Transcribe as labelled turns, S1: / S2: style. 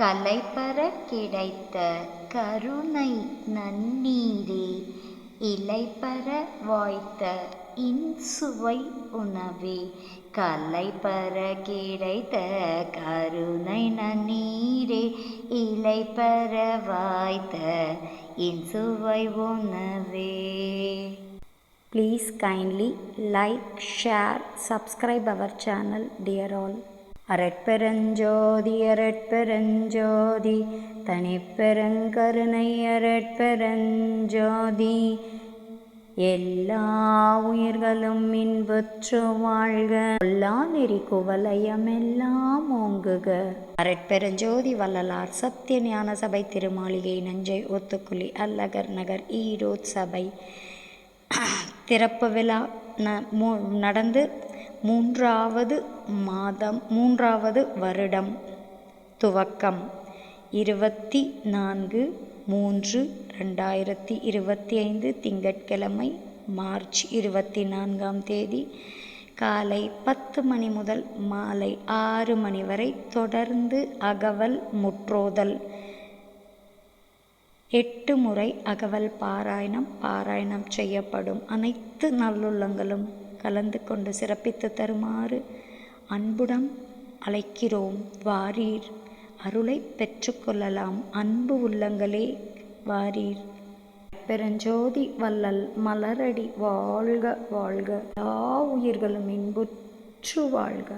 S1: கலைபெற கிடைத்த கருணை நன்னீரே, இலைபெற வாய்த்த இன்சுவை உணவே. கலைபெற கிடைத்த கருணை நன்னீரே, இலைபெற வாய்த்த இன்சுவை உணவே. Please kindly like, share, subscribe our channel, dear all. அரட்பெருஞ்சோதி அரட்பெருஞ்சோதி தனிப்பெருங்கருணை அரட்பெருஞ்சோதி. எல்லா உயிர்களும் இன்புற்று வாழ்க, எல்லா நெறி குவலயமெல்லாம் ஓங்குக. அரட்பெருஞ்சோதி வள்ளலார் சத்திய ஞான சபை திருமாளிகை நஞ்சை ஒத்துக்குழி அல்லகர் நகர் ஈரோடு சபை திறப்பு விழா நடந்து 3வது மாதம் 3வது வருடம் துவக்கம் 24/3/2025 திங்கட்கிழமை மார்ச் 24ஆம் தேதி காலை 10 மணி முதல் மாலை 6 மணி வரை தொடர்ந்து அகவல் முற்றோதல் 8 முறை அகவல் பாராயணம் செய்யப்படும். அனைத்து நல்லுள்ளங்களும் கலந்து கொண்டு சிறப்பித்து தருமாறு அன்புடன் அழைக்கிறோம். வாரீர், அருளை பெற்றுக்கொள்ளலாம். அன்பு உள்ளங்களே வாரீர். பெருஞ்சோதி வள்ளல் மலரடி வாழ்க வாழ்க. எல்லா உயிர்களும் இன்புற்று வாழ்க.